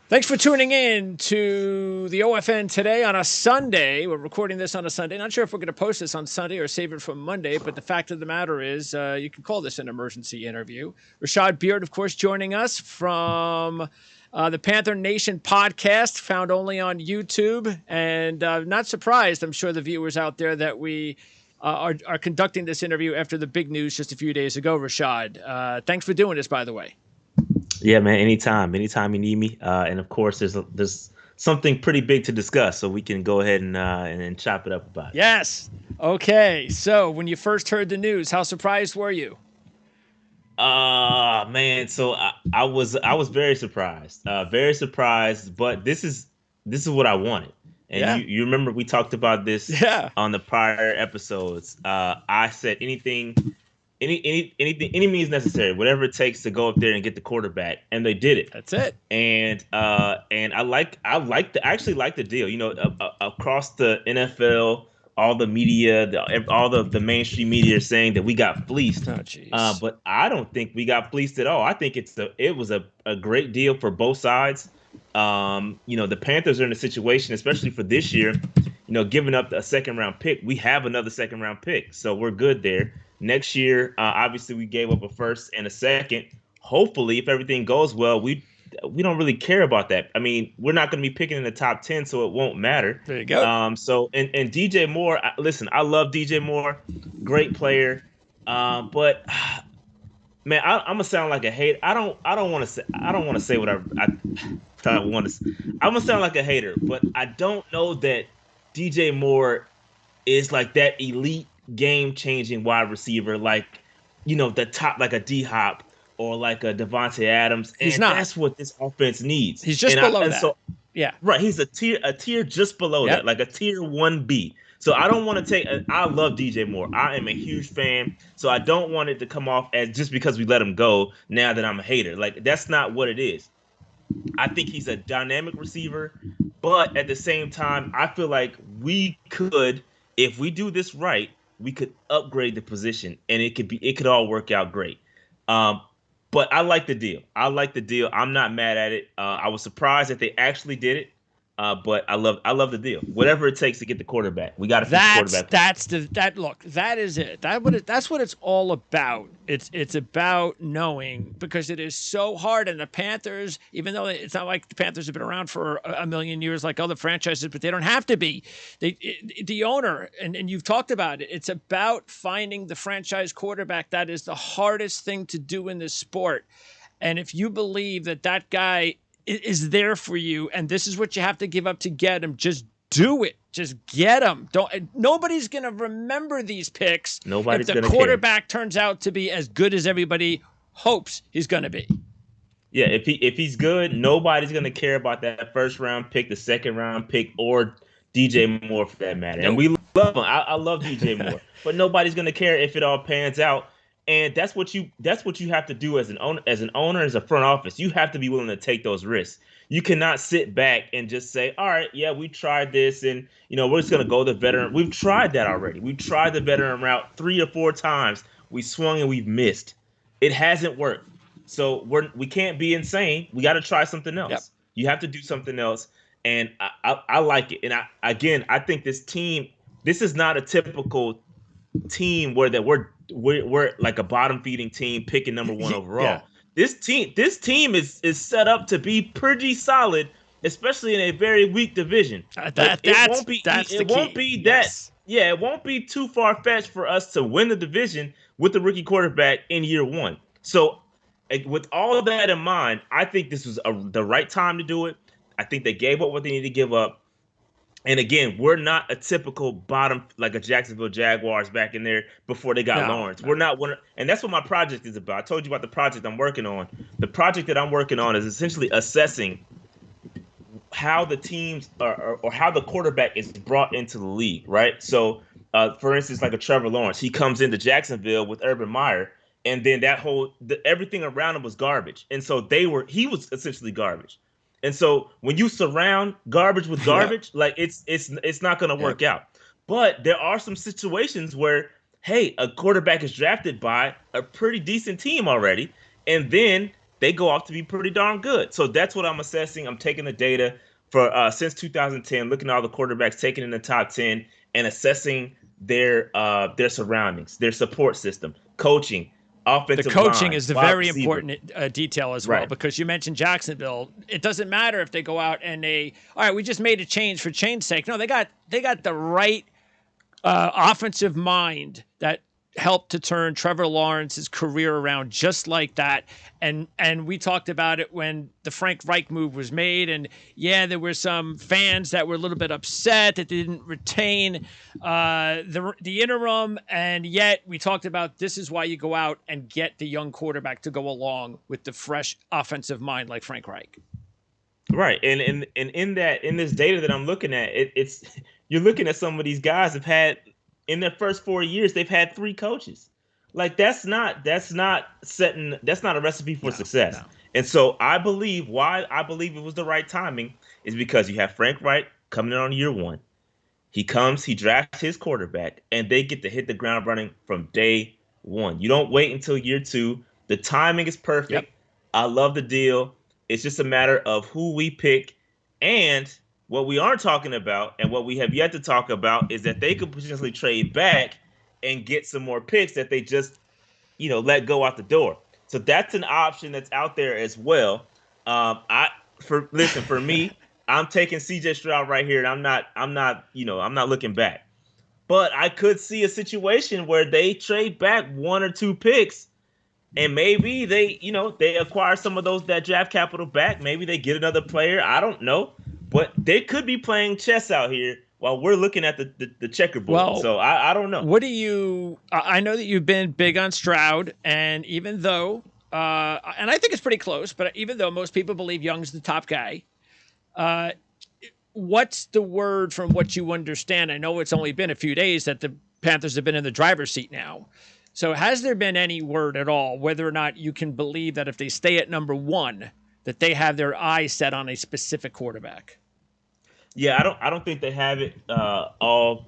Thanks for tuning in to the OFN today on a Sunday. We're recording this on a Sunday. Not sure if we're going to post this on Sunday or save it for Monday, but the fact of the matter is you can call this an emergency interview. Rashad Beard, of course, joining us from the Panther Nation Podcast, found only on YouTube. And not surprised, I'm sure the viewers out there, that we are conducting this interview after the big news just a few days ago, Rashad. Thanks for doing this, by the way. Yeah, man. Anytime you need me. And of course, there's something pretty big to discuss, so we can go ahead and chop it up about it. Yes. Okay. So when you first heard the news, how surprised were you? Man. So I was very surprised. But this is what I wanted. And you remember we talked about this on the prior episodes. I said anything. Any means necessary, whatever it takes to go up there and get the quarterback, and they did it. That's it. And I actually like the deal. You know, across the NFL, all the media, all the mainstream media are saying that we got fleeced. Oh, but I don't think we got fleeced at all. I think it was a great deal for both sides. The Panthers are in a situation, especially for this year, giving up a second round pick. We have another second round pick, so we're good there. Next year, obviously, we gave up a first and a second. Hopefully, if everything goes well, we don't really care about that. I mean, we're not going to be picking in the top 10, so it won't matter. There you go. And DJ Moore, listen, I love DJ Moore, great player. But man, I'm gonna sound like a hater. I don't want to say what I want to. I'm gonna sound like a hater, but I don't know that DJ Moore is like that elite game-changing wide receiver, like the top, like a D-Hop or like a Devontae Adams. And he's not. That's what this offense needs. He's just below that. So, yeah, right. He's a tier just below that, like a tier 1B. So I don't want to take. I love DJ Moore. I am a huge fan. So I don't want it to come off as just because we let him go now that I'm a hater. Like, that's not what it is. I think he's a dynamic receiver, but at the same time, I feel like we could, if we do this right, we could upgrade the position, and it could all work out great. But I like the deal. I'm not mad at it. I was surprised that they actually did it. But I love the deal. Whatever it takes to get the quarterback, we got to fix the quarterback. Look, that is it. That's what it's all about. It's about knowing, because it is so hard. And the Panthers, even though it's not like the Panthers have been around for a million years like other franchises, but they don't have to be. The owner, and you've talked about it. It's about finding the franchise quarterback. That is the hardest thing to do in this sport. And if you believe that guy is there for you, and this is what you have to give up to get him, just do it. Just get him. Nobody's going to remember these picks if the quarterback turns out to be as good as everybody hopes he's going to be. Yeah, if he's good, nobody's going to care about that first round pick, the second round pick, or DJ Moore for that matter. Nope. And we love him. I love DJ Moore, but nobody's going to care if it all pans out. And that's what you have to do as an owner, as a front office. You have to be willing to take those risks. You cannot sit back and just say, all right, yeah, we tried this, and we're just gonna go the veteran. We've tried that already. We've tried the veteran route 3 or 4 times. We swung and we've missed. It hasn't worked. So we can't be insane. We got to try something else. Yep. You have to do something else. And I like it. And I think this team, this is not a typical team where we're like a bottom feeding team picking number 1 overall. Yeah. This team is set up to be pretty solid, especially in a very weak division. It won't be too far fetched for us to win the division with the rookie quarterback in year 1. So with all of that in mind, I think this was the right time to do it. I think they gave up what they needed to give up. And again, we're not a typical bottom, like a Jacksonville Jaguars back in there before they got Lawrence. No. We're not one, and that's what my project is about. I told you about the project I'm working on. The project that I'm working on is essentially assessing how the teams or how the quarterback is brought into the league, right? So, for instance, like a Trevor Lawrence, he comes into Jacksonville with Urban Meyer, and then everything around him was garbage, and so he was essentially garbage. And so when you surround garbage with garbage, like it's not going to work out. But there are some situations where, hey, a quarterback is drafted by a pretty decent team already, and then they go off to be pretty darn good. So that's what I'm assessing. I'm taking the data for since 2010, looking at all the quarterbacks taken in the top 10 and assessing their surroundings, their support system, coaching, offensive line. The coaching is the very receiver. important detail as well, because you mentioned Jacksonville. It doesn't matter if they go out and all right, we just made a change for change's sake. No, they got the right offensive mind that helped to turn Trevor Lawrence's career around just like that. And we talked about it when the Frank Reich move was made. And yeah, there were some fans that were a little bit upset that they didn't retain the interim. And yet we talked about this is why you go out and get the young quarterback to go along with the fresh offensive mind like Frank Reich. Right. And in this data that I'm looking at, it's you're looking at some of these guys have had in their first 4 years, they've had 3 coaches. Like that's not a recipe for success. No. And so I believe it was the right timing is because you have Frank Reich coming in on year 1. He drafts his quarterback, and they get to hit the ground running from day 1. You don't wait until year 2. The timing is perfect. Yep. I love the deal. It's just a matter of who we pick. And what we aren't talking about and what we have yet to talk about is that they could potentially trade back and get some more picks that they just, let go out the door. So that's an option that's out there as well. For me, I'm taking CJ Stroud right here, and I'm not looking back. But I could see a situation where they trade back 1 or 2 picks, and maybe they acquire some of that draft capital back. Maybe they get another player. I don't know. But they could be playing chess out here while we're looking at the checkerboard. Well, so I don't know. What do you I know that you've been big on Stroud, and even though and I think it's pretty close, but even though most people believe Young's the top guy, what's the word from what you understand? I know it's only been a few days that the Panthers have been in the driver's seat now. So has there been any word at all whether or not you can believe that if they stay at number 1, that they have their eyes set on a specific quarterback? Yeah, I don't think they have it all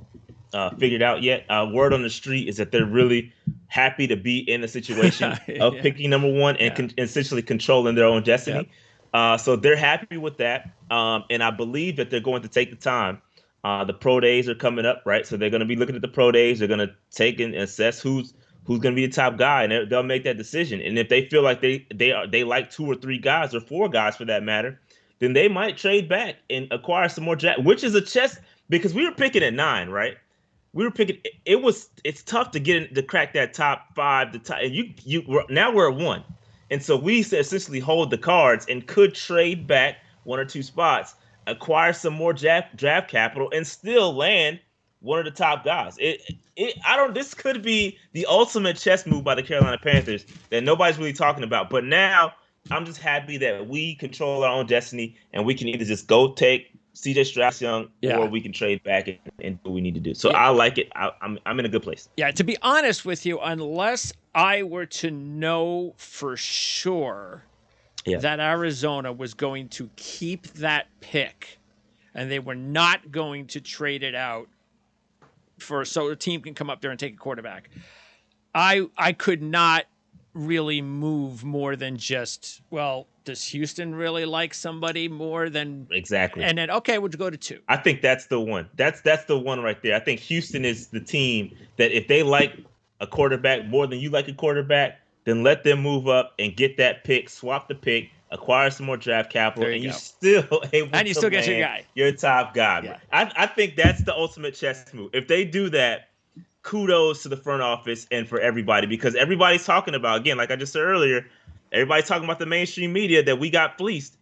figured out yet. Word on the street is that they're really happy to be in a situation of picking number 1 and essentially controlling their own destiny. Yep. So they're happy with that. And I believe that they're going to take the time. The pro days are coming up, right? So they're going to be looking at the pro days. They're going to take and assess who's going to be the top guy, and they'll make that decision. And if they feel like they like 2 or 3 guys or 4 guys for that matter, then they might trade back and acquire some more draft, which is a chess, because we were picking at 9, right? We were picking. It's tough to crack that top 5. Now we're at 1, and so we essentially hold the cards and could trade back 1 or 2 spots, acquire some more draft capital, and still land one of the top guys. This could be the ultimate chess move by the Carolina Panthers that nobody's really talking about. But now I'm just happy that we control our own destiny, and we can either just go take CJ Stroud Young, or we can trade back and do what we need to do. So I like it. I'm in a good place. Yeah, to be honest with you, unless I were to know for sure that Arizona was going to keep that pick and they were not going to trade it out so a team can come up there and take a quarterback, I could not really move more than just, well, does Houston really like somebody more than exactly? And then we'll go to 2. I think that's the one. That's the one right there. I think Houston is the team that if they like a quarterback more than you like a quarterback, then let them move up and get that pick, swap the pick, acquire some more draft capital, and you're still able and you still get your guy, your top guy. Yeah. I think that's the ultimate chess move. If they do that, kudos to the front office and for everybody, because everybody's talking about, again, like I just said earlier, everybody's talking about the mainstream media that we got fleeced.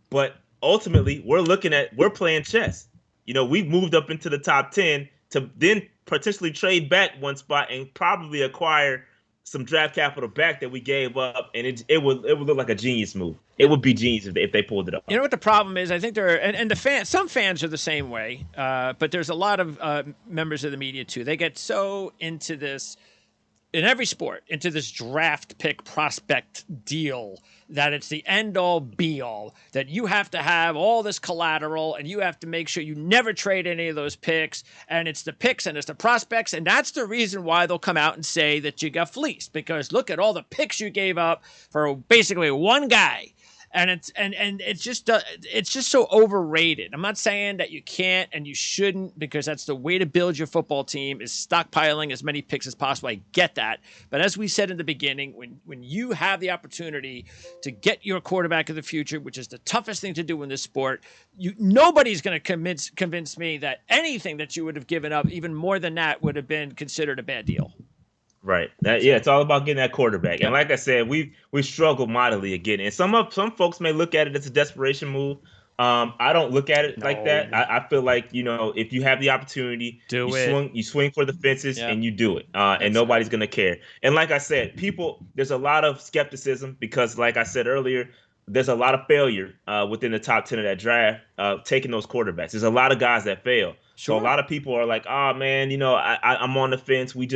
But ultimately, we're playing chess. We've moved up into the top 10 to then potentially trade back 1 spot and probably acquire some draft capital back that we gave up, and it would look like a genius move. It would be genius if they pulled it up. You know what the problem is? I think some fans are the same way, but there's a lot of members of the media too. They get so into this in every sport into this draft pick prospect deal, that it's the end all be all, that you have to have all this collateral and you have to make sure you never trade any of those picks. And it's the picks and it's the prospects. And that's the reason why they'll come out and say that you got fleeced, because look at all the picks you gave up for basically one guy. And it's just so overrated. I'm not saying that you can't and you shouldn't, because that's the way to build your football team, is stockpiling as many picks as possible. I get that. But as we said in the beginning, when you have the opportunity to get your quarterback of the future, which is the toughest thing to do in this sport, nobody's going to convince me that anything that you would have given up, even more than that, would have been considered a bad deal. Right. It's all about getting that quarterback. And like I said, we struggled mightily again. And some folks may look at it as a desperation move. I don't look at it like that. I feel like, if you have the opportunity, you swing for the fences and you do it. And nobody's going to care. And like I said, there's a lot of skepticism because, like I said earlier, there's a lot of failure within the top 10 of that draft, taking those quarterbacks. There's a lot of guys that fail. Sure. So a lot of people are like, oh, man, I'm on the fence. We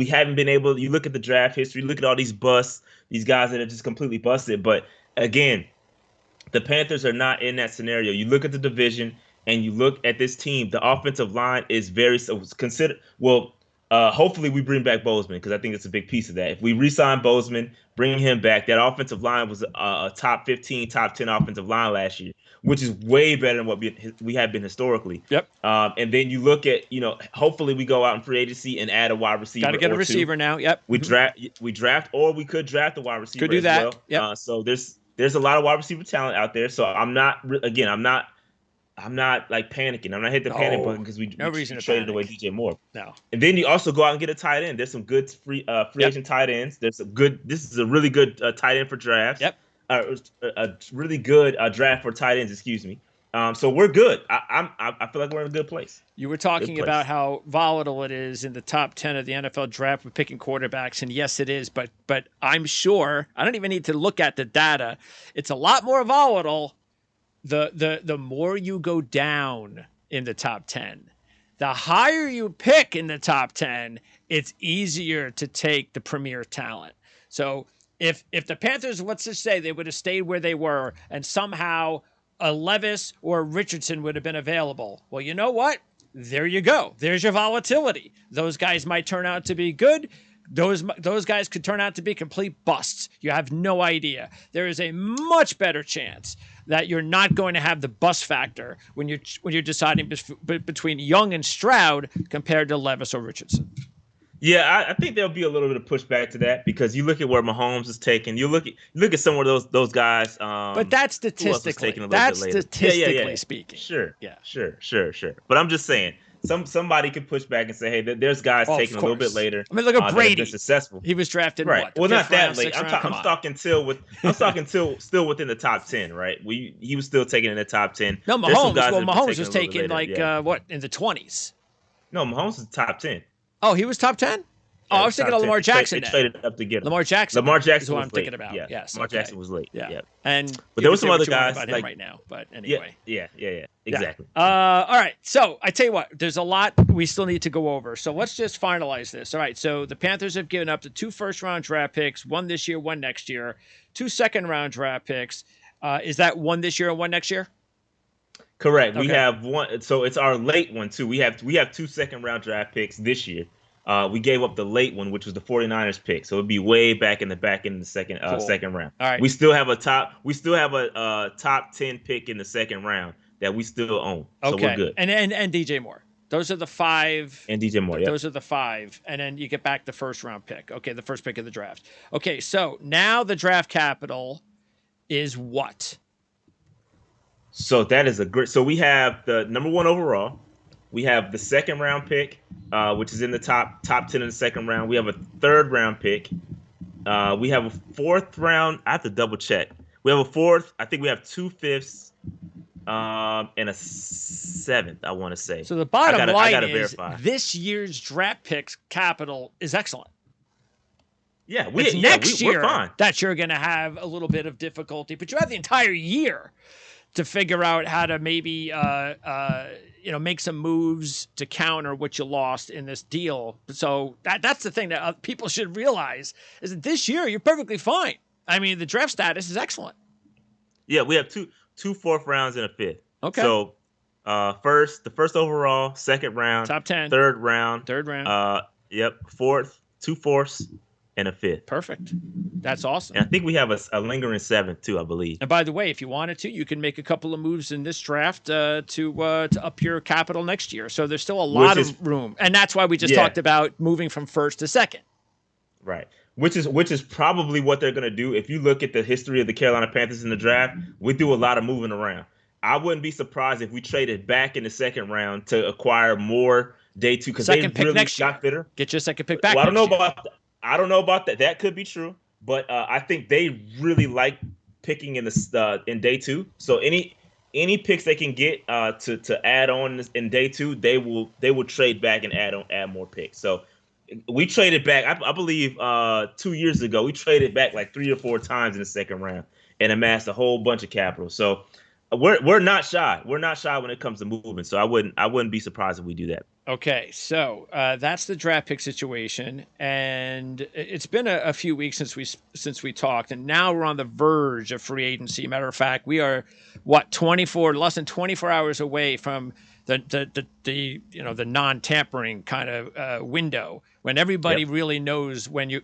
haven't been able. You look at the draft history, look at all these busts, these guys that are just completely busted. But again, the Panthers are not in that scenario. You look at the division and you look at this team. The offensive line is very considered. Well, hopefully we bring back Bozeman, because I think it's a big piece of that. If we re-sign Bozeman, bring him back, that offensive line was a top 15, top 10 offensive line last year, which is way better than what we have been historically. Yep. And then you look at, hopefully we go out in free agency and add a wide receiver. Got to get a receiver now. Yep. We draft, or we could draft a wide receiver. Could do that. Well. Yep. So there's a lot of wide receiver talent out there. So I'm not like panicking. I'm not hitting the panic button because we traded away DJ Moore. No. And then you also go out and get a tight end. There's some good free agent tight ends. This is a really good tight end for drafts. Yep. A really good draft for tight ends. Excuse me. So we're good. I feel like we're in a good place. You were talking about how volatile it is in the top 10 of the NFL draft with picking quarterbacks, and yes, it is. But I'm sure I don't even need to look at the data. It's a lot more volatile the more you go down in the top 10. The higher you pick in the top 10, it's easier to take the premier talent. So if the Panthers, let's just say they would have stayed where they were and somehow a Levis or a Richardson would have been available, well, you know what? There you go. There's your volatility. Those guys might turn out to be good. Those guys could turn out to be complete busts. You have no idea. There is a much better chance that you're not going to have the bust factor when you're deciding between Young and Stroud compared to Levis or Richardson. Yeah, I think there'll be a little bit of pushback to that, because you look at where Mahomes is taking. You look at some of those guys. But that's statistically speaking. Sure. Yeah. Sure. But I'm just saying, somebody could push back and say, hey, there's guys taking a little bit later. I mean, look at Brady. Successful. He was drafted right. What? Well, not that late. I'm talking still still within the top 10, right? He was still taken in the top 10. No, Mahomes was taken in the 20s. No, Mahomes is top 10. Oh, he was top 10? Oh, I was thinking of Lamar Jackson. They traded up to get him. Lamar Jackson is what I'm thinking about. Yeah. Yes. Lamar Jackson was late. Yeah. Yep. But there were some other guys about him right now. But anyway. Yeah. Exactly. All right. So I tell you what, there's a lot we still need to go over. So let's just finalize this. All right. So the Panthers have given up the 2 first-round draft picks, 1 this year, 1 next year, 2 second-round draft picks. Is that 1 this year and 1 next year? Correct. Okay. We have 1. So it's our late one too. We have 2 second-round draft picks this year. We gave up the late one, which was the 49ers pick. So it'd be way back in the second round. All right. We still have a top 10 pick in the second round that we still own. So we're good. And DJ Moore. Those are the 5. And DJ Moore, Those are the 5. And then you get back the first round pick. Okay, the first pick of the draft. Okay, so now the draft capital is what? So that is so we have the number 1 overall. We have the second round pick, which is in the top 10 in the second round. We have a 3rd round pick. We have a 4th round. I have to double check. We have a 4th. I think we have 2 5ths and a 7th, I want to say. So the bottom line is this year's draft picks capital is excellent. Yeah, next year we're fine. That you're going to have a little bit of difficulty, but you have the entire year to figure out how to maybe make some moves to counter what you lost in this deal. So that's the thing that people should realize is that this year you're perfectly fine. I mean, the draft status is excellent. Yeah, we have two fourth rounds and a fifth. Okay. So the first overall, second round, top 10, third round. Fourth, two fourths, and a fifth. Perfect. That's awesome. And I think we have a lingering seventh too, I believe. And by the way, if you wanted to, you can make a couple of moves in this draft to up your capital next year. So there's still a lot of room, and that's why we just talked about moving from first to second. Right. Which is probably what they're going to do. If you look at the history of the Carolina Panthers in the draft, we do a lot of moving around. I wouldn't be surprised if we traded back in the second round to acquire more day two because they really got fitter. Get your second pick back. Well, I don't know about that. That could be true, but I think they really like picking in day two. So any picks they can get to add on in day two, they will trade back and add more picks. So we traded back. I believe 2 years ago we traded back like 3 or 4 times in the second round and amassed a whole bunch of capital. So we're not shy. We're not shy when it comes to movement. So I wouldn't be surprised if we do that. Okay, so that's the draft pick situation, and it's been a few weeks since we talked, and now we're on the verge of free agency. Matter of fact, we are less than 24 hours away from the non-tampering kind of window when everybody really knows when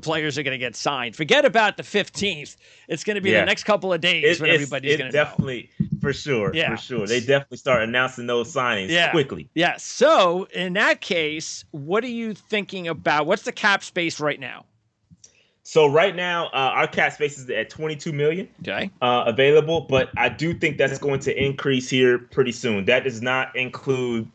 players are going to get signed. Forget about the 15th. It's going to be the next couple of days when everybody's going to know. Definitely, for sure. They definitely start announcing those signings quickly. Yeah. So in that case, what are you thinking about? What's the cap space right now? So right now, our cap space is at $22 million available, but I do think that's going to increase here pretty soon. That does not include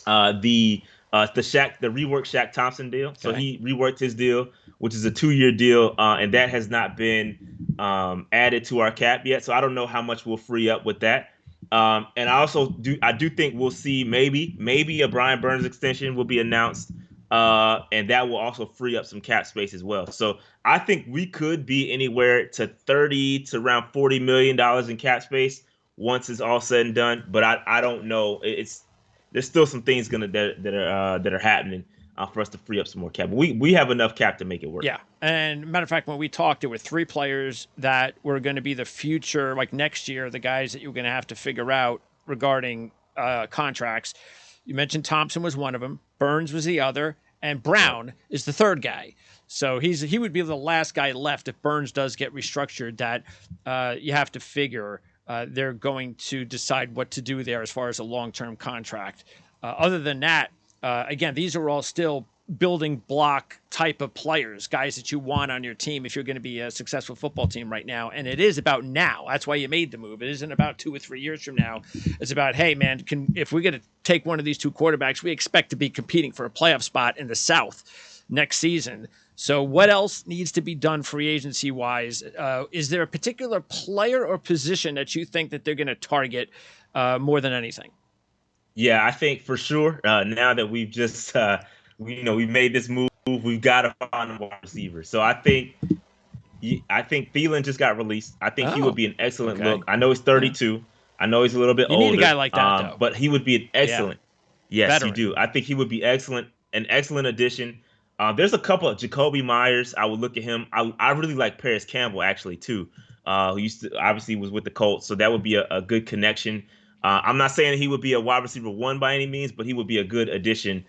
the reworked Shaq Thompson deal. So he reworked his deal, which is a 2-year deal, and that has not been added to our cap yet. So I don't know how much we'll free up with that. And I do think we'll see maybe a Brian Burns extension will be announced. And that will also free up some cap space as well. So I think we could be anywhere to $30 to around $40 million in cap space once it's all said and done. But I don't know. There's still some things that are happening for us to free up some more cap. But we have enough cap to make it work. Yeah. And matter of fact, when we talked, there were 3 players that were going to be the future, like next year, the guys that you were going to have to figure out regarding contracts. You mentioned Thompson was one of them. Burns was the other. And Brown is the third guy. So he would be the last guy left if Burns does get restructured that you have to figure they're going to decide what to do there as far as a long-term contract. Other than that, again, these are all still building block type of players, guys that you want on your team if you're going to be a successful football team right now. And it is about now. That's why you made the move. It isn't about 2 or 3 years from now. It's about, hey, man, if we're going to take one of these 2 quarterbacks, we expect to be competing for a playoff spot in the South next season. So what else needs to be done free agency wise? Is there a particular player or position that you think that they're going to target more than anything? Yeah, I think for sure. Now that we've just we've made this move, we've got to find a wide receiver. So I think Thielen just got released. I think he would be an excellent look. I know he's 32. I know he's a little bit older. You need a guy like that, though. But he would be an excellent. Yeah. Yes, veteran. you do. I think he would be an excellent addition. There's a couple of Jacoby Myers. I would look at him. I really like Paris Campbell actually too. Who obviously was with the Colts, so that would be a good connection. I'm not saying that he would be a wide receiver 1 by any means, but he would be a good addition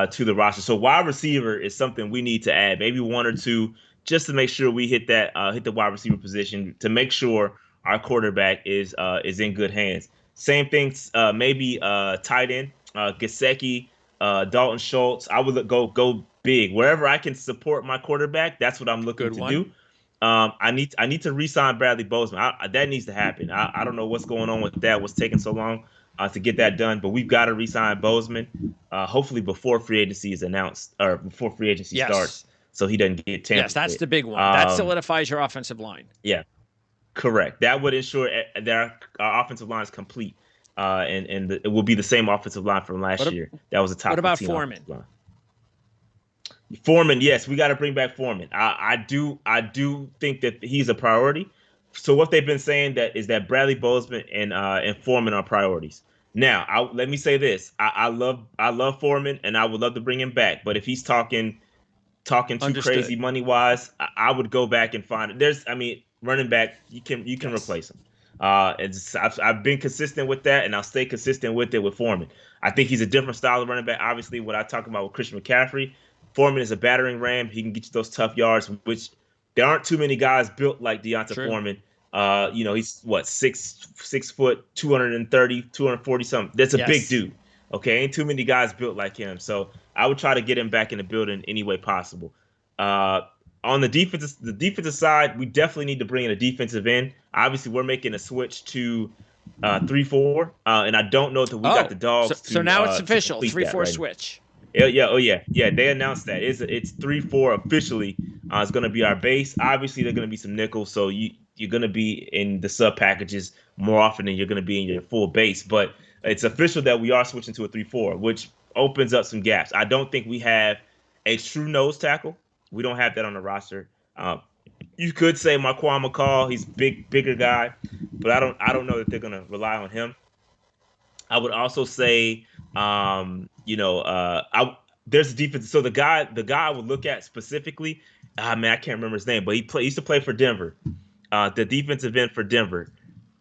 to the roster. So wide receiver is something we need to add, maybe 1 or 2, just to make sure we hit the wide receiver position to make sure our quarterback is in good hands. Same thing, maybe tight end, Gesicki, Dalton Schultz. I would go big wherever I can support my quarterback. That's what I'm looking to do. I need to re-sign Bradley Bozeman. That needs to happen. I don't know what's going on with that. What's taking so long to get that done? But we've got to re-sign Bozeman, hopefully before free agency is announced or before free agency starts, so he doesn't get tampered. Yes, that's the big one. That solidifies your offensive line. Yeah, correct. That would ensure that our offensive line is complete, and it will be the same offensive line from last year. That was a top. What about Foreman? Foreman, yes, we got to bring back Foreman. I do think that he's a priority. So what they've been saying that Bradley Bozeman and Foreman are priorities. Now, let me say this: I love Foreman, and I would love to bring him back. But if he's talking too Understood. crazy money wise, I would go back and find it. Running back, you can Yes. replace him. I've been consistent with that, and I'll stay consistent with it with Foreman. I think he's a different style of running back. Obviously, what I talk about with Christian McCaffrey, Foreman is a battering ram. He can get you those tough yards, which there aren't too many guys built like Deonta Foreman. He's what, 6', 230, 240 something. That's a big dude. Okay, ain't too many guys built like him. So I would try to get him back in the building any way possible. On the defensive side, we definitely need to bring in a defensive end. Obviously, we're making a switch to 3-4, and I don't know that we got the dogs. So now it's official, 3-4 switch. Yeah. They announced that it's 3-4 officially. It's going to be our base. Obviously, there're going to be some nickels, so you're going to be in the sub packages more often than you're going to be in your full base. But it's official that we are switching to a 3-4, which opens up some gaps. I don't think we have a true nose tackle. We don't have that on the roster. You could say Marquand McCall. He's bigger guy, but I don't know that they're going to rely on him. I would also say, there's a defense. So the guy I would look at specifically, I can't remember his name, but he used to play for Denver, the defensive end for Denver,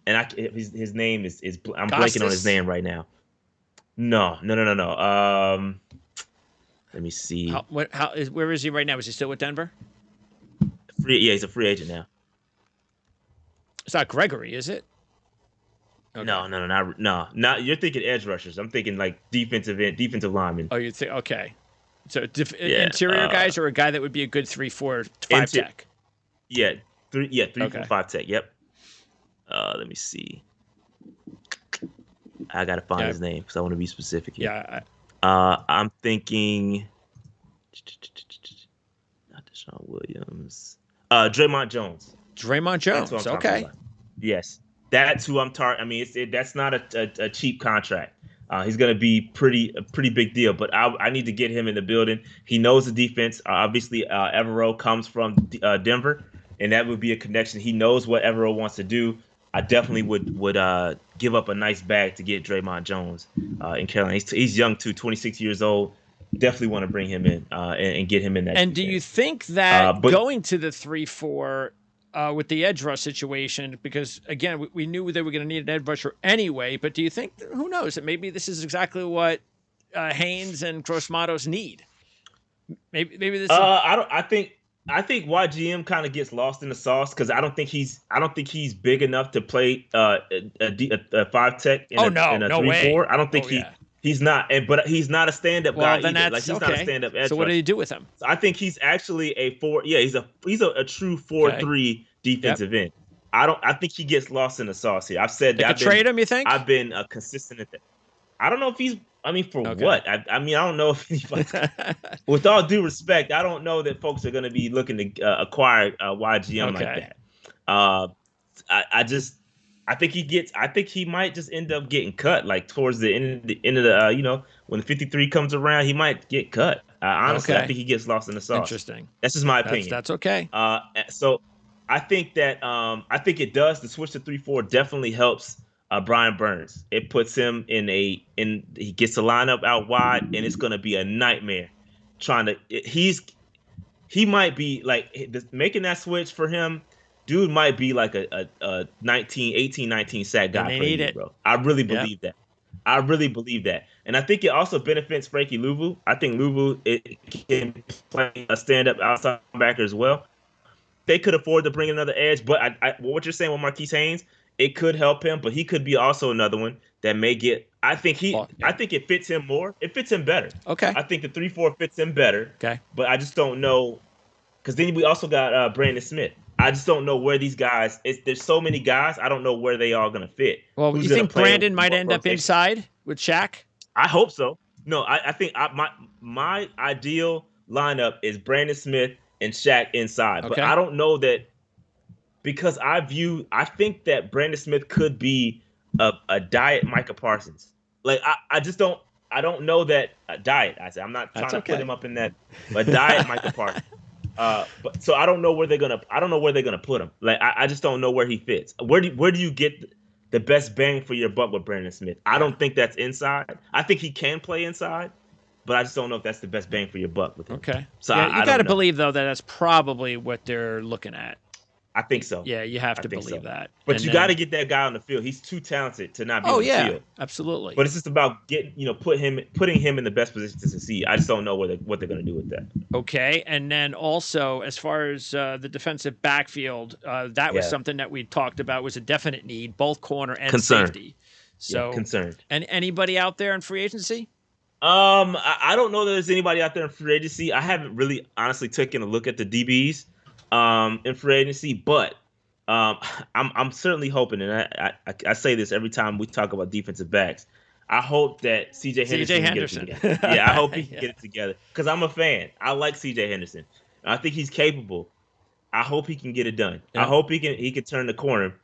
and his name is I'm blanking on his name right now. No. Let me see. Where is he right now? Is he still with Denver? He's a free agent now. It's not Gregory, is it? Okay. No. Not you're thinking edge rushers. I'm thinking like defensive linemen. Oh, you think okay? So interior guys, or a guy that would be a good 3-4 5 tech. Yeah, 3-4 5 tech. Yep. Let me see. I gotta find his name because I want to be specific here. Yeah. I'm thinking. Not Deshaun Williams. Draymond Jones. Draymond Jones. Okay. Yes. That's who I'm targeting. I mean, that's not a cheap contract. He's going to be a pretty big deal. But I need to get him in the building. He knows the defense. Obviously, Evero comes from Denver, and that would be a connection. He knows what Evero wants to do. I definitely would give up a nice bag to get Draymond Jones in Carolina. He's young too, 26 years old. Definitely want to bring him in and get him in that. And defense. Do you think that going to the 3-4? With the edge rush situation, because again, we knew they were going to need an edge rusher anyway. But do you think, who knows, that maybe this is exactly what Haynes and Gross-Matos need? Maybe this. I think YGM kind of gets lost in the sauce because I don't think he's big enough to play a 5 tech in a 3-4. I don't think he's not, but he's not a stand-up guy either. Like he's not a stand-up edge. So what do you do with him? So I think he's actually a 4. Yeah, he's a true 4-3 defensive end. I think he gets lost in the sauce here. I've said that. Trade him, you think? I've been consistent at that. I don't know if he's. I mean, for what? I don't know if anybody. With all due respect, I don't know that folks are going to be looking to acquire YGM like that. I think he might just end up getting cut, like towards the end of the when the 53 comes around, he might get cut. Honestly, I think he gets lost in the sauce. Interesting. That's just my opinion. That's okay. So I think that it does. The switch to 3-4 definitely helps Brian Burns. It puts him he gets the lineup out wide, and it's going to be a nightmare he might be like making that switch for him. Dude might be like a 18, 19 sack guy for you, bro. I really believe that. I really believe that. And I think it also benefits Frankie Louvu. I think Louvu can play a stand-up outside backer as well. They could afford to bring another edge, but what you're saying with Marquise Haynes, it could help him, but he could be also another one that may get. I think it fits him more. It fits him better. Okay. I think the 3-4 fits him better. Okay. But I just don't know, because then we also got Brandon Smith. I just don't know where these guys. There's so many guys. I don't know where they are going to fit. Well, you think Brandon might end up inside with Shaq? I hope so. No, I think my ideal lineup is Brandon Smith and Shaq inside. Okay. But I don't know that, because I think that Brandon Smith could be a diet Micah Parsons. Like I don't know that diet. I'm not trying to put him up in that, but diet Micah Parsons. But so I don't know where they're gonna put him. Like I just don't know where he fits. Where do you get the best bang for your buck with Brandon Smith? I don't think that's inside. I think he can play inside, but I just don't know if that's the best bang for your buck with him. Okay. So yeah, you got to believe though that that's probably what they're looking at. I think so. Yeah, you have to believe that. But you got to get that guy on the field. He's too talented to not be on the field. Absolutely. But it's just about putting him in the best position to succeed. I just don't know what they're going to do with that. Okay, and then also as far as the defensive backfield, that was something that we talked about was a definite need, both corner and safety. So concerned. And anybody out there in free agency? I don't know that there's anybody out there in free agency. I haven't really honestly taken a look at the DBs. In free agency, but I'm certainly hoping, and I say this every time we talk about defensive backs. I hope that CJ Henderson. Can get it together. Yeah, I hope he can get it together because I'm a fan. I like CJ Henderson. I think he's capable. I hope he can get it done. Yeah. I hope he can turn the corner.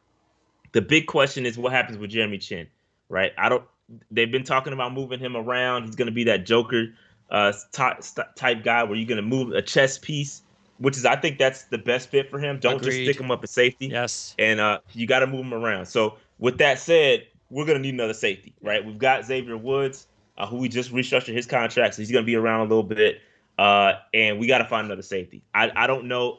The big question is what happens with Jeremy Chin, right? They've been talking about moving him around. He's going to be that Joker type guy where you're going to move a chess piece. Which is, I think that's the best fit for him. Don't just stick him up at safety. Yes. And you got to move him around. So with that said, we're going to need another safety, right? We've got Xavier Woods, who we just restructured his contract, so he's going to be around a little bit. And we got to find another safety. I don't know.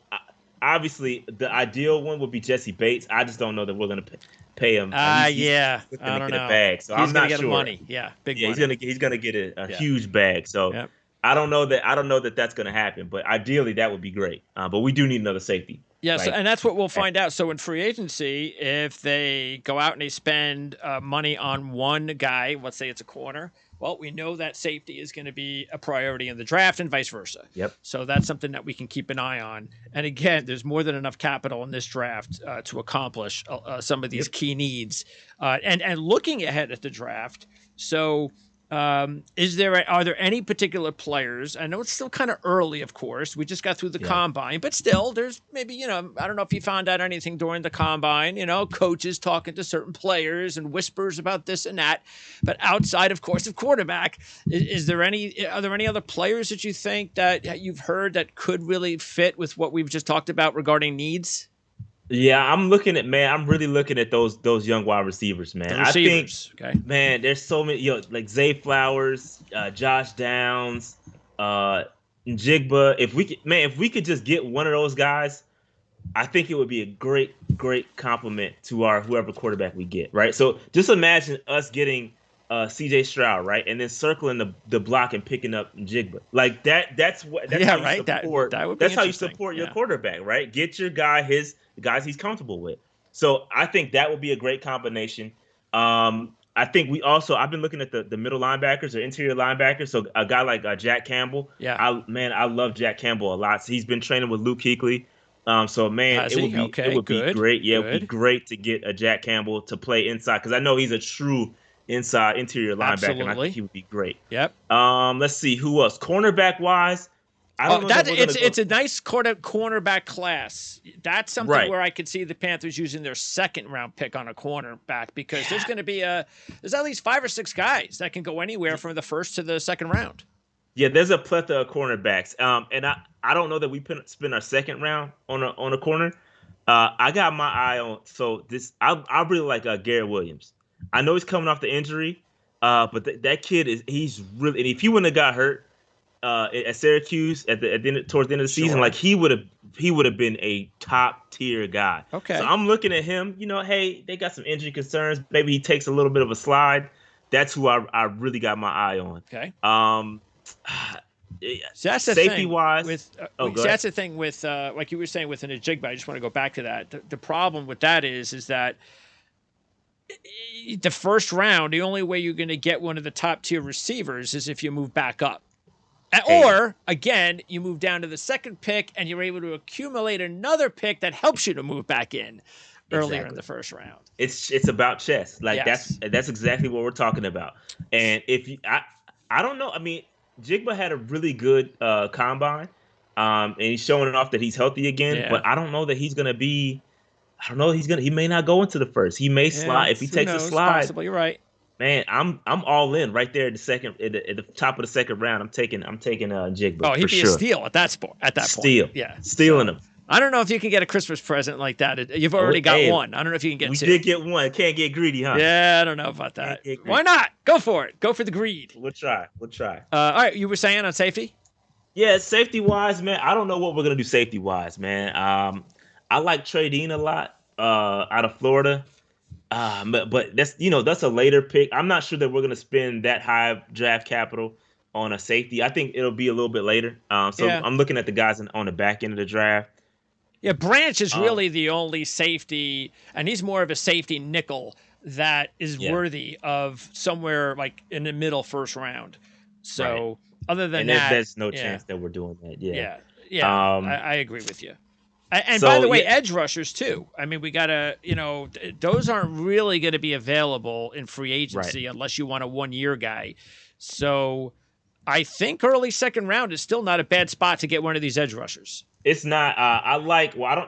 Obviously, the ideal one would be Jesse Bates. I just don't know that we're going to pay him. I don't know. A bag, so he's I'm not get sure. Money. Yeah, big money. He's going to get a huge bag. So. Yep. I don't know that that's going to happen, but ideally that would be great. But we do need another safety. Yes, and that's what we'll find out. So in free agency, if they go out and they spend money on one guy, let's say it's a corner, well, we know that safety is going to be a priority in the draft and vice versa. Yep. So that's something that we can keep an eye on. And again, there's more than enough capital in this draft to accomplish some of these key needs. And looking ahead at the draft, so. Are there any particular players? I know it's still kind of early, of course. We just got through the combine, but still, there's maybe, I don't know if you found out anything during the combine, coaches talking to certain players and whispers about this and that. But outside, of course, of quarterback, are there any other players that you think that you've heard that could really fit with what we've just talked about regarding needs? Yeah, I'm really looking at those young wide receivers, man. I think, man, there's so many, like Zay Flowers, Josh Downs, Njigba. If we could just get one of those guys, I think it would be a great compliment to our whoever quarterback we get, right? So just imagine us getting CJ Stroud, right, and then circling the block and picking up Njigba. Like that's how you support. That would be how you support your quarterback, right? Get your guy the guys he's comfortable with. So I think that would be a great combination. I think I've been looking at the middle linebackers or interior linebackers. So a guy like Jack Campbell. Yeah. I love Jack Campbell a lot. So he's been training with Luke Kuechly. It would be great. Yeah, it would be great to get a Jack Campbell to play inside because I know he's a true interior linebacker. Absolutely. And I think he would be great. Yep. Let's see who else. Cornerback wise. It's a nice cornerback class. That's something where I could see the Panthers using their second round pick on a cornerback because there's going to be there's at least 5 or 6 guys that can go anywhere from the first to the second round. Yeah, there's a plethora of cornerbacks. And I don't know that we spend our second round on a corner. I got my eye on I really like Garrett Williams. I know he's coming off the injury, but that kid he's really, and if he wouldn't have got hurt at Syracuse towards the end of the season, like he would have been a top tier guy. Okay. So I'm looking at him, hey, they got some injury concerns. Maybe he takes a little bit of a slide. That's who I really got my eye on. Okay. So that's the safety wise. That's the thing with like you were saying with an Njigba. I just want to go back to that. The problem with that is that the first round, the only way you're going to get one of the top tier receivers is if you move back up. Or, again, you move down to the second pick and you're able to accumulate another pick that helps you to move back in earlier in the first round. It's about chess. Like that's exactly what we're talking about. And I don't know. I mean, Njigba had a really good combine, and he's showing off that he's healthy again. Yeah. But I don't know that he's going to be. I don't know. He may not go into the first. He may slide if he takes a slide. Possibly, you're right. Man, I'm all in right there at the top of the second round. I'm taking Jigba Oh, for he'd be a sure. steal at that point. Steal, Yeah, stealing so him. I don't know if you can get a Christmas present like that. You've already got Hey, one. I don't know if you can get we two. did get one. Can't get greedy, huh? Yeah, I don't know about that. Can't get Why greedy. not? Go for it. Go for the greed. We'll try. All right, you were saying on safety? Yeah, safety wise, man. I don't know what we're gonna do safety wise, man. I like Trey Dean a lot out of Florida. But that's a later pick. I'm not sure that we're gonna spend that high draft capital on a safety. I think it'll be a little bit later. So Yeah. I'm looking at the guys on the back end of the draft. Yeah, Branch is really the only safety, and he's more of a safety nickel that is worthy of somewhere like in the middle first round. So other than that, there's no chance that we're doing that. Yeah. I agree with you. And So, by the way, edge rushers too. I mean, we gotta, those aren't really going to be available in free agency unless you want a 1-year guy. So I think early second round is still not a bad spot to get one of these edge rushers. It's not.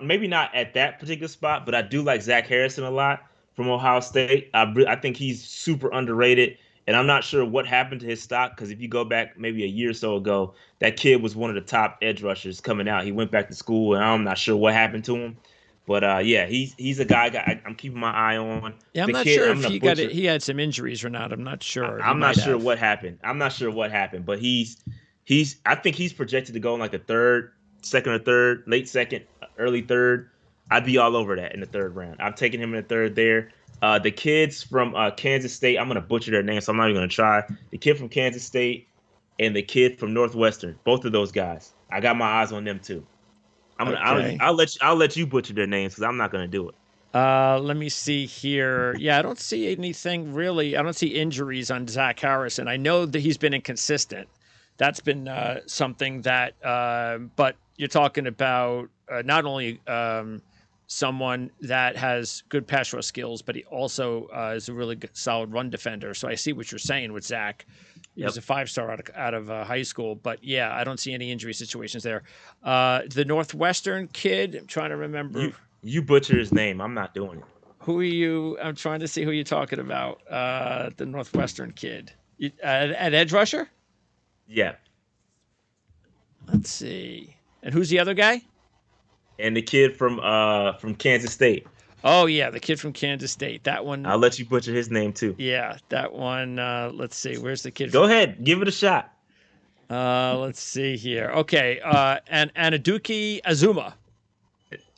Maybe not at that particular spot, but I do like Zach Harrison a lot from Ohio State. I think he's super underrated, and I'm not sure what happened to his stock because if you go back maybe a year or so ago, that kid was one of the top edge rushers coming out. He went back to school, and I'm not sure what happened to him. But he's a guy I'm keeping my eye on. Yeah, I'm not sure if he had some injuries or not. I'm not sure. I'm not sure what happened. But I think he's projected to go in like the second or third, late second, early third. I'd be all over that in the third round. I'm taking him in the third there. The kids from Kansas State, I'm going to butcher their name, so I'm not even going to try. The kid from Kansas State and the kid from Northwestern, both of those guys. I got my eyes on them too. I'll let you butcher their names because I'm not going to do it. Let me see here. Yeah, I don't see anything really. I don't see injuries on Zach Harrison. I know that he's been inconsistent. That's been something that, but you're talking about not only someone that has good pass rush skills, but he also is a really good, solid run defender. So I see what you're saying with Zach. He was a 5-star out of high school, but yeah, I don't see any injury situations there. The Northwestern kid, I'm trying to remember. You butcher his name. I'm not doing it. Who are you? I'm trying to see who you're talking about. The Northwestern kid. At edge rusher? Yeah. Let's see. And who's the other guy? And the kid from Kansas State. Oh, yeah, the kid from Kansas State. That one. I'll let you butcher his name, too. Yeah, that one. Let's see. Where's the kid? Go ahead. Give it a shot. Let's see here. Okay. And Anaduki Azuma.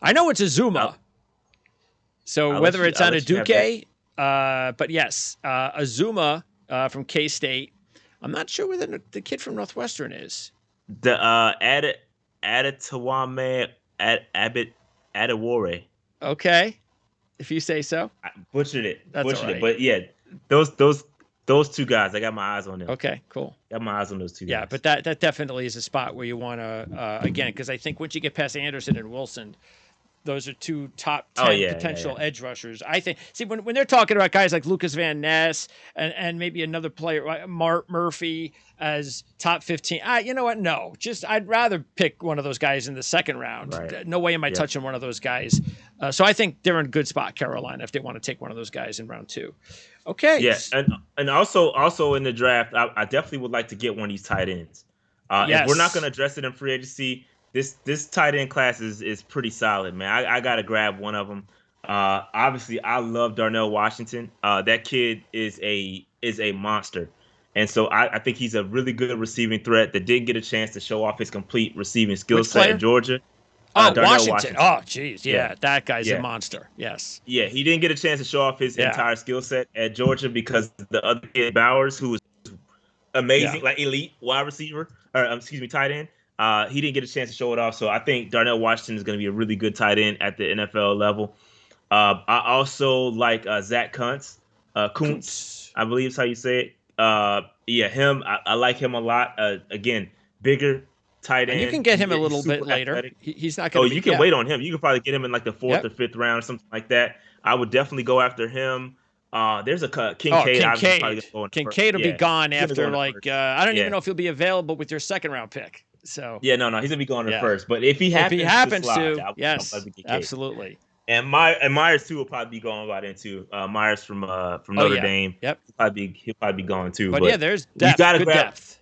I know it's Azuma. So whether it's Anaduke, but yes, Azuma from K-State. I'm not sure where the kid from Northwestern is. The Adetawame Adewore. Okay, if you say so. I butchered it. That's all right. But yeah, those two guys, I got my eyes on them. Okay, cool. Got my eyes on those two guys. Yeah, but that definitely is a spot where you want to again, because I think once you get past Anderson and Wilson, those are two top 10 potential edge rushers. I think. See, when they're talking about guys like Lucas Van Ness and maybe another player like Mark Murphy as top 15, you know what? No, I'd rather pick one of those guys in the second round. Right. No way am I touching one of those guys. So I think they're in a good spot, Carolina, if they want to take one of those guys in round 2. Okay. Yeah, and also in the draft, I definitely would like to get one of these tight ends. If we're not going to address it in free agency, this tight end class is pretty solid, man. I got to grab one of them. Obviously, I love Darnell Washington. That kid is a monster, and so I think he's a really good receiving threat that didn't get a chance to show off his complete receiving skill set in Georgia. Washington. Oh, geez. Yeah, that guy's a monster. Yes. Yeah, he didn't get a chance to show off his entire skill set at Georgia because the other kid, Bowers, who was amazing, like elite wide receiver, tight end. He didn't get a chance to show it off. So I think Darnell Washington is going to be a really good tight end at the NFL level. I also like Zach Kuntz. Kuntz, I believe is how you say it. Him. I like him a lot. Again, bigger tight end. And you can get him a little bit later. He's not going to you can wait on him. You can probably get him in like the 4th or 5th round, something like that. I would definitely go after him. There's a Kincaid. Kincaid will be gone after I don't even know if he'll be available with your second round pick. So no, he's gonna be going to first. But if he happens to, yes, absolutely. And Myers too will probably be gone by then too. Myers from Notre Dame. Yep. He'll probably be gone too. But yeah, there's we depth. gotta Good grab, depth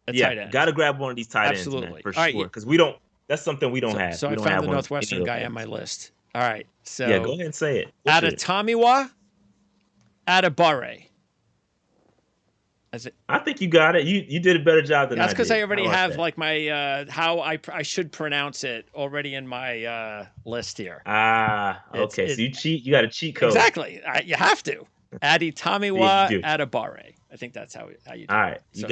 at tight end. Gotta grab one of these tight ends, Absolutely. man, for All right, sure. Because we don't. That's something we don't have. So we I don't found have the one, Northwestern guy on my list. All right. So yeah, go ahead and say it. Adetomiwa Adebare. I think you got it. You did a better job than I did. That's because I already have that. like my how I should pronounce it already in my list here. Okay. So you got a cheat code. Exactly. You have to. Adetomiwa Adebare. I think that's how you do it. All right. You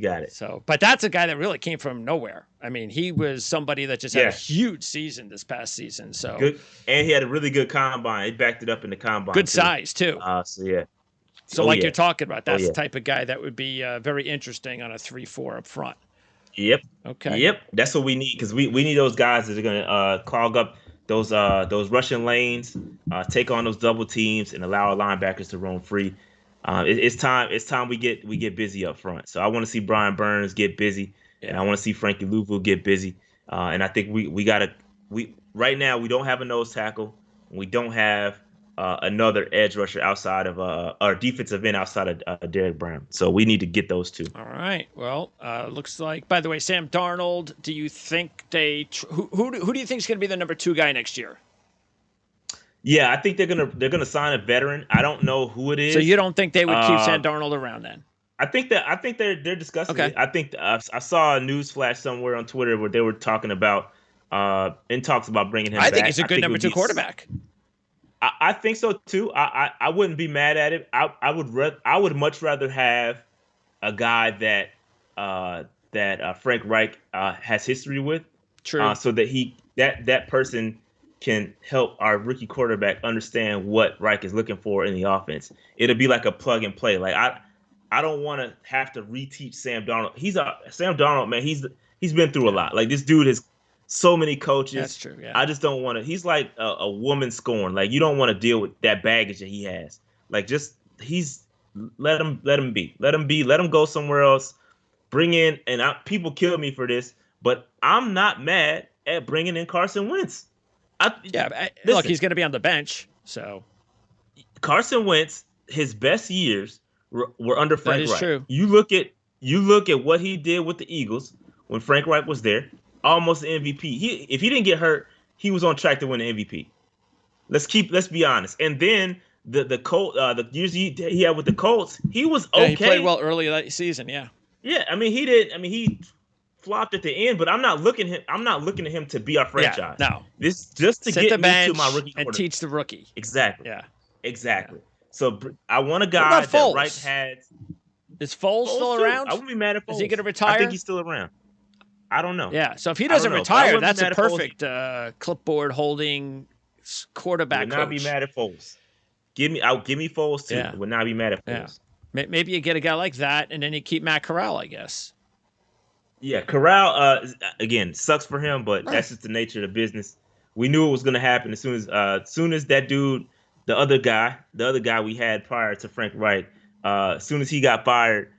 got it. So, but that's a guy that really came from nowhere. I mean, he was somebody that just had a huge season this past season. So good, and he had a really good combine. He backed it up in the combine. Good size too. So you're talking about, that's the type of guy that would be very interesting on a 3-4 up front. Yep. Okay. Yep. That's what we need, because we need those guys that are going to clog up those rushing lanes, take on those double teams, and allow our linebackers to roam free. It's time we get busy up front. So I want to see Brian Burns get busy, and I want to see Frankie Louvu get busy. And I think we right now we don't have a nose tackle. We don't have another edge rusher outside of our defensive end outside of Derek Brown. So we need to get those two. All right. Well, looks like, by the way, Sam Darnold, do you think who do you think is going to be the number 2 guy next year? Yeah, I think they're gonna sign a veteran. I don't know who it is. So you don't think they would keep Sam Darnold around then? I think they're discussing it. I think I saw a news flash somewhere on Twitter where they were talking about in talks about bringing him back. I think he's a good number 2 quarterback. I think so too. I wouldn't be mad at it. I would much rather have a guy that Frank Reich has history with. True. So that that person can help our rookie quarterback understand what Reich is looking for in the offense. It'll be like a plug and play. Like I don't want to have to reteach Sam Darnold. Sam Darnold, man. He's been through a lot. Like, this dude has so many coaches. That's true. Yeah. I just don't want to. He's like a woman scorned. Like, you don't want to deal with that baggage that he has. Like, let him be. Let him go somewhere else. Bring in, and people kill me for this, but I'm not mad at bringing in Carson Wentz. Look, he's going to be on the bench. So Carson Wentz, his best years were under Frank Reich. That is true. You look at what he did with the Eagles when Frank Reich was there, almost an MVP. If he didn't get hurt, he was on track to win the MVP. Let's be honest. And then the years he had with the Colts, he was okay. Yeah, he played well early that season. Yeah. Yeah, I mean, he did. I mean, he flopped at the end, but I'm not looking at him to be our franchise. Yeah, no. This just to get me to my rookie and teach the rookie. Exactly. Yeah. Exactly. Yeah. So I want a guy that Reich had. Is Foles still around? I wouldn't be mad at Foles. Is he going to retire? I think he's still around. I don't know. Yeah. So if he doesn't retire, that's a perfect clipboard holding quarterback coach. Would not be mad at Foles. Give me Foles too. Yeah. Would not be mad at Foles. Yeah. Maybe you get a guy like that, and then you keep Matt Corral, I guess. Yeah, Corral, again, sucks for him, but that's just the nature of the business. We knew it was going to happen as soon as that dude, the other guy we had prior to Frank Reich, as soon as he got fired,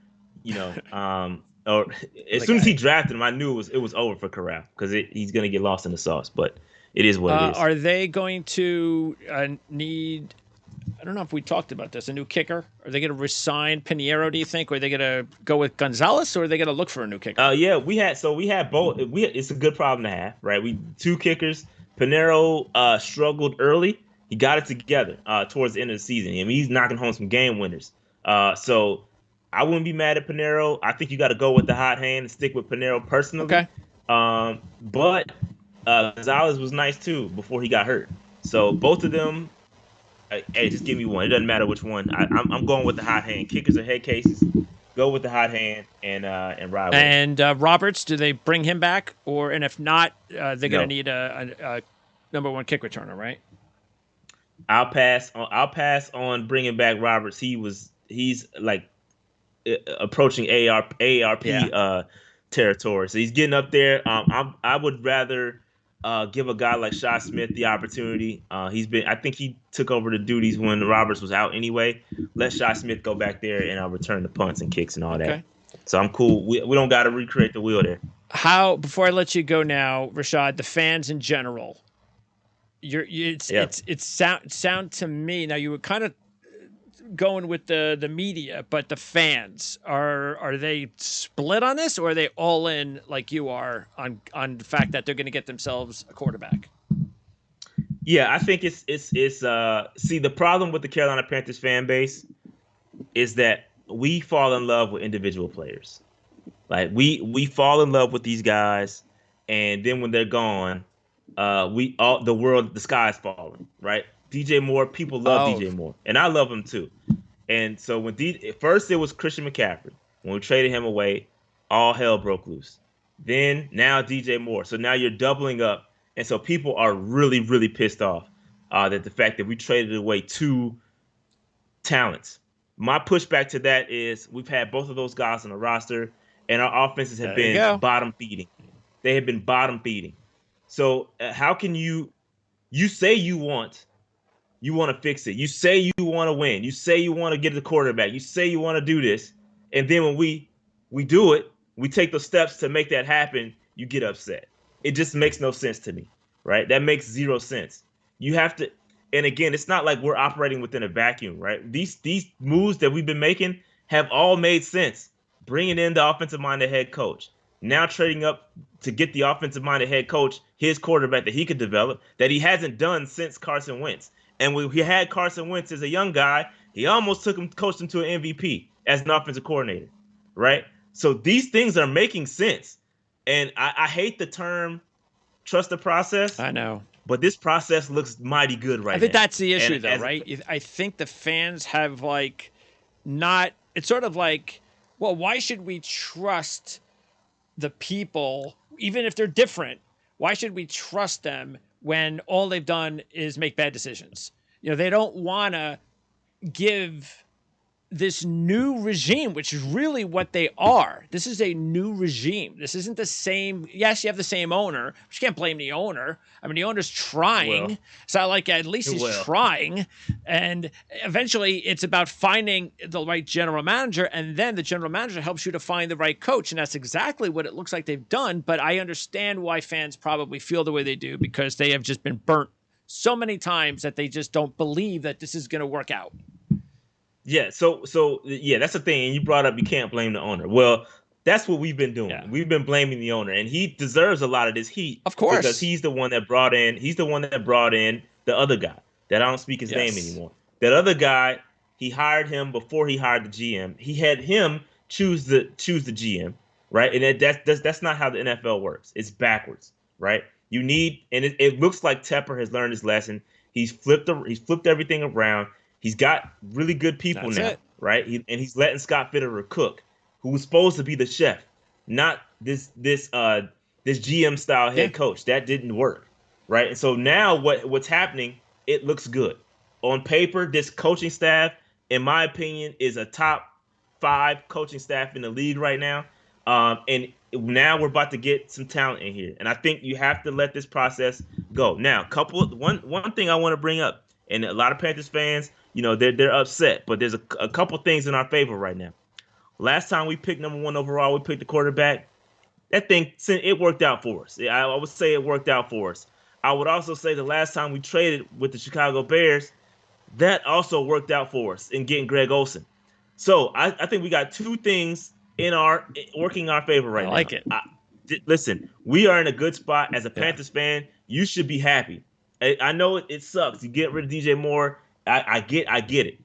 or as soon as he drafted him, I knew it was over for Corral, because he's going to get lost in the sauce. But it is what it is. Are they going to need? I don't know if we talked about this. A new kicker? Are they going to resign Pinheiro, do you think? Or are they going to go with Gonzalez, or are they going to look for a new kicker? Yeah, we had both. It's a good problem to have, right? We 2 kickers. Pinheiro struggled early. He got it together towards the end of the season. I mean, he's knocking home some game winners. So I wouldn't be mad at Pinheiro. I think you got to go with the hot hand and stick with Pinheiro personally. Okay. But Gonzalez was nice too before he got hurt. So both of them. Hey, just give me one. It doesn't matter which one. I'm going with the hot hand. Kickers are head cases. Go with the hot hand and ride with it. And Roberts, do they bring him back, and if not, they're going to need a number 1 kick returner, right? I'll pass on bringing back Roberts. He's like approaching AARP territory, so he's getting up there. I would rather. Give a guy like Shi Smith the opportunity. I think he took over the duties when Roberts was out anyway. Let Shi Smith go back there and return the punts and kicks and all that. So I'm cool. We don't got to recreate the wheel there. Before I let you go now, Rashad, the fans in general, It's sound to me. Now you were kind of going with the media, but the fans are they split on this, or are they all in like you are on the fact that they're going to get themselves a quarterback? Yeah, I think it's see, the problem with the Carolina Panthers fan base is that we fall in love with individual players. Like we fall in love with these guys, and then when they're gone, the sky's falling, right? DJ Moore, people love DJ Moore, and I love him too. And so first it was Christian McCaffrey. When we traded him away, all hell broke loose. Then now DJ Moore. So now you're doubling up, and so people are really, really pissed off that the fact that we traded away 2 talents. My pushback to that is we've had both of those guys on the roster, and our offenses have been bottom feeding. They have been bottom feeding. So how can you say you want to fix it? You say you want to win. You say you want to get the quarterback. You say you want to do this, and then when we do it, we take the steps to make that happen. You get upset. It just makes no sense to me, right? That makes zero sense. You have to. And again, it's not like we're operating within a vacuum, right? These moves that we've been making have all made sense. Bringing in the offensive-minded head coach, now trading up to get the offensive-minded head coach, his quarterback that he could develop, that he hasn't done since Carson Wentz. And when he had Carson Wentz as a young guy, he almost coached him to an MVP as an offensive coordinator, right? So these things are making sense. And I hate the term trust the process. I know. But this process looks mighty good right now. I think that's the issue, though, right? I think the fans have, like, not – it's sort of like, well, why should we trust the people, even if they're different? Why should we trust them when all they've done is make bad decisions? You know, they don't want to give this new regime, which is really what they are. This is a new regime. This isn't the same. Yes, you have the same owner, but you can't blame the owner. I mean, the owner's trying. Well, it's not like at least he's trying. And eventually it's about finding the right general manager, and then the general manager helps you to find the right coach. And that's exactly what it looks like they've done. But I understand why fans probably feel the way they do, because they have just been burnt so many times that they just don't believe that this is going to work out. Yeah, so that's the thing. And you brought up you can't blame the owner. Well, that's what we've been doing. Yeah. We've been blaming the owner, and he deserves a lot of this heat. Of course. Because he's the one that brought in the other guy that I don't speak his name anymore. That other guy, he hired him before he hired the GM. He had him choose the GM, right? And that's not how the NFL works. It's backwards, right? You need, and it looks like Tepper has learned his lesson. He's flipped everything around. He's got really good people now, right? And he's letting Scott Fitterer cook, who was supposed to be the chef, not this GM style head coach. That didn't work, right? And so now what's happening? It looks good on paper. This coaching staff, in my opinion, is a top 5 coaching staff in the league right now. And now we're about to get some talent in here, and I think you have to let this process go. Now, one thing I want to bring up, and a lot of Panthers fans, you know, they're upset, but there's a couple things in our favor right now. Last time we picked number 1 overall, we picked the quarterback. That thing, it worked out for us. I would say it worked out for us. I would also say the last time we traded with the Chicago Bears, that also worked out for us in getting Greg Olsen. So I think we got 2 things working in our favor right now. I like it. Listen, we are in a good spot as a Panthers fan. You should be happy. I know it sucks. You get rid of DJ Moore. I get it.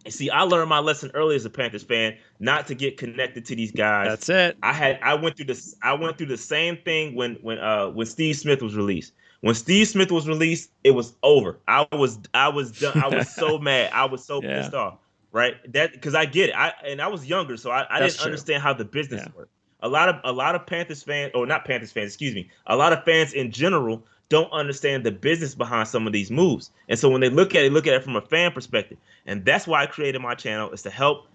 See, I learned my lesson early as a Panthers fan, not to get connected to these guys. That's it. I went through this. I went through the same thing when Steve Smith was released. When Steve Smith was released, it was over. I was done. I was so mad. I was so pissed off. Right? That because I get it. I was younger, so I didn't understand how the business worked. A lot of Panthers fans, or not Panthers fans, excuse me. A lot of fans in general don't understand the business behind some of these moves. And so when they look at it from a fan perspective. And that's why I created my channel, is to help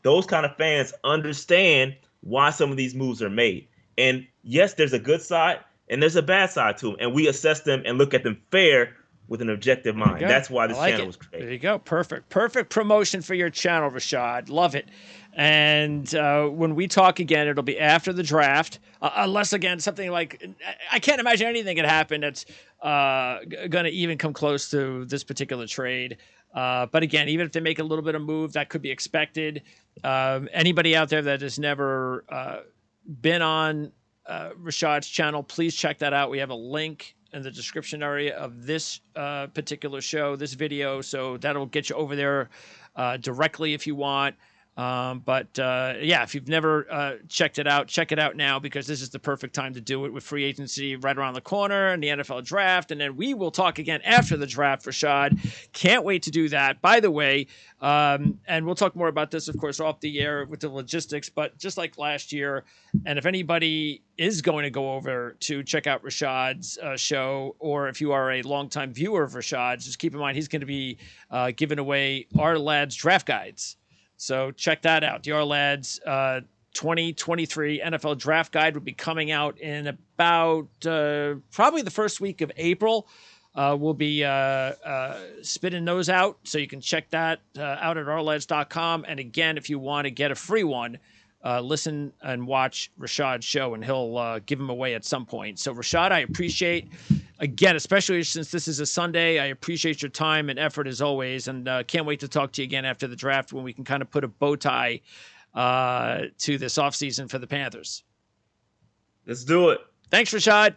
those kind of fans understand why some of these moves are made. And yes, there's a good side and there's a bad side to them. And we assess them and look at them fair with an objective mind. That's why this channel was created. There you go. Perfect promotion for your channel, Rashad. Love it. And when we talk again, it'll be after the draft, unless, again, something like – I can't imagine anything could happen that's going to even come close to this particular trade. But, again, even if they make a little bit of move, that could be expected. Anybody out there that has never been on Rashad's channel, please check that out. We have a link in the description area of this particular show, this video. So that'll get you over there directly if you want. If you've never checked it out, check it out now, because this is the perfect time to do it with free agency right around the corner and the NFL draft. And then we will talk again after the draft, Rashad. Can't wait to do that. By the way, and we'll talk more about this, of course, off the air with the logistics, but just like last year, and if anybody is going to go over to check out Rashad's show, or if you are a longtime viewer of Rashad's, just keep in mind he's going to be giving away our lads' draft guides. So check that out. The Our Lads 2023 NFL Draft Guide will be coming out in about probably the first week of April. We'll be spitting those out, so you can check that out at ourlads.com. And again, if you want to get a free one, listen and watch Rashad's show, and he'll give them away at some point. So, Rashad, I appreciate, again, especially since this is a Sunday, I appreciate your time and effort as always, and can't wait to talk to you again after the draft when we can kind of put a bow tie to this offseason for the Panthers. Let's do it. Thanks, Rashad.